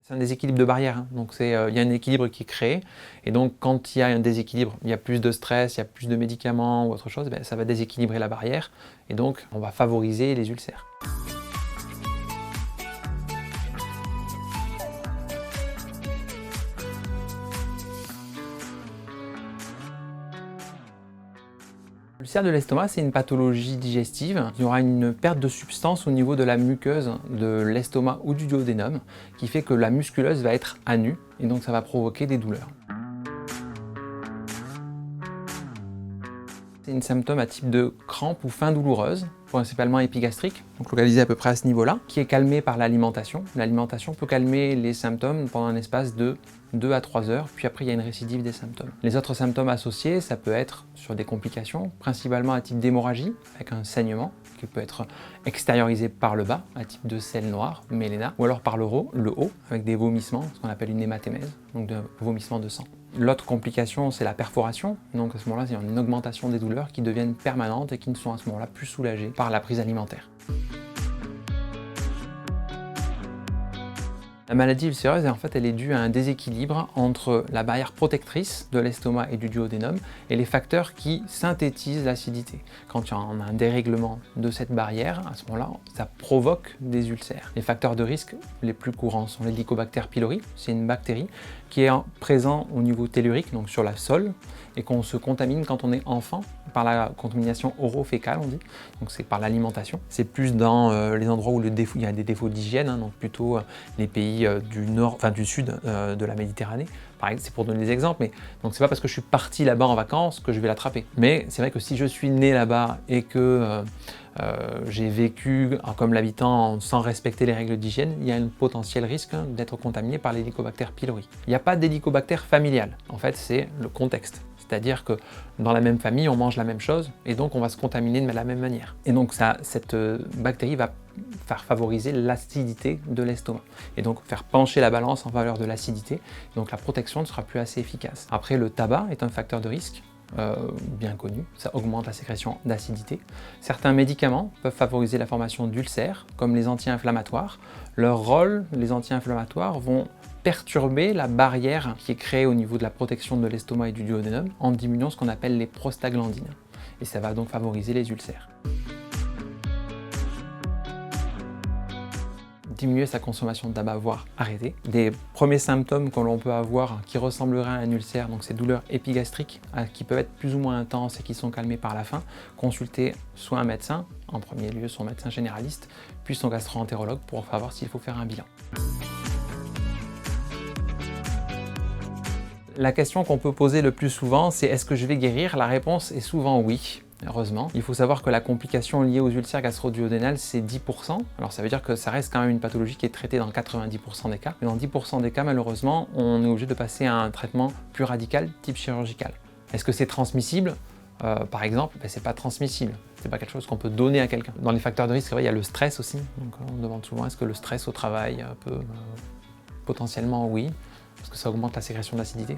C'est un déséquilibre de barrière, hein. Donc il y a un équilibre qui est créé, et donc quand il y a un déséquilibre, il y a plus de stress, il y a plus de médicaments ou autre chose, ça va déséquilibrer la barrière, et donc on va favoriser les ulcères. L'ulcère de l'estomac, c'est une pathologie digestive. Il y aura une perte de substance au niveau de la muqueuse de l'estomac ou du duodénum qui fait que la musculeuse va être à nu et donc ça va provoquer des douleurs. C'est un symptôme à type de crampe ou faim douloureuse, principalement épigastrique, donc localisé à peu près à ce niveau-là, qui est calmé par l'alimentation. L'alimentation peut calmer les symptômes pendant un espace de 2 à 3 heures, puis après il y a une récidive des symptômes. Les autres symptômes associés, ça peut être sur des complications, principalement à type d'hémorragie, avec un saignement, qui peut être extériorisé par le bas, à type de selle noire, méléna, ou alors par le haut, avec des vomissements, ce qu'on appelle une hématémèse, donc de vomissement de sang. L'autre complication, c'est la perforation, donc à ce moment-là, il y a une augmentation des douleurs qui deviennent permanentes et qui ne sont à ce moment-là plus soulagées par la prise alimentaire. La maladie ulcéreuse, en fait, elle est due à un déséquilibre entre la barrière protectrice de l'estomac et du duodénum et les facteurs qui synthétisent l'acidité. Quand il y a un dérèglement de cette barrière, à ce moment-là, ça provoque des ulcères. Les facteurs de risque les plus courants sont l'Helicobacter pylori, c'est une bactérie qui est présente au niveau tellurique, donc sur la sole, et qu'on se contamine quand on est enfant par la contamination oro-fécale, on dit, donc c'est par l'alimentation. C'est plus dans les endroits où il y a des défauts d'hygiène, hein, donc plutôt les pays du sud de la Méditerranée. C'est pour donner des exemples, mais donc c'est pas parce que je suis parti là-bas en vacances que je vais l'attraper. Mais c'est vrai que si je suis né là-bas et que j'ai vécu comme l'habitant sans respecter les règles d'hygiène, il y a un potentiel risque d'être contaminé par l'Helicobacter pylori. Il n'y a pas d'Helicobacter familial, en fait c'est le contexte. C'est-à-dire que dans la même famille, on mange la même chose et donc on va se contaminer de la même manière. Et donc cette bactérie va faire favoriser l'acidité de l'estomac et donc faire pencher la balance en faveur de l'acidité. Donc la protection ne sera plus assez efficace. Après, le tabac est un facteur de risque. Bien connu, ça augmente la sécrétion d'acidité. Certains médicaments peuvent favoriser la formation d'ulcères, comme les anti-inflammatoires. Leur rôle, les anti-inflammatoires, vont perturber la barrière qui est créée au niveau de la protection de l'estomac et du duodénum en diminuant ce qu'on appelle les prostaglandines. Et ça va donc favoriser les ulcères. Diminuer sa consommation de tabac, voire arrêter. Des premiers symptômes que l'on peut avoir qui ressembleraient à un ulcère, donc ces douleurs épigastriques qui peuvent être plus ou moins intenses et qui sont calmées par la faim, consulter soit un médecin, en premier lieu son médecin généraliste, puis son gastro-entérologue pour savoir s'il faut faire un bilan. La question qu'on peut poser le plus souvent, c'est est-ce que je vais guérir? La réponse est souvent oui. Heureusement. Il faut savoir que la complication liée aux ulcères gastro-duodénales, c'est 10%. Alors ça veut dire que ça reste quand même une pathologie qui est traitée dans 90% des cas. Mais dans 10% des cas, malheureusement, on est obligé de passer à un traitement plus radical, type chirurgical. Est-ce que c'est transmissible? Par exemple, c'est pas transmissible. C'est pas quelque chose qu'on peut donner à quelqu'un. Dans les facteurs de risque, il y a le stress aussi. Donc on demande souvent est-ce que le stress au travail peut potentiellement oui, parce que ça augmente la sécrétion d'acidité.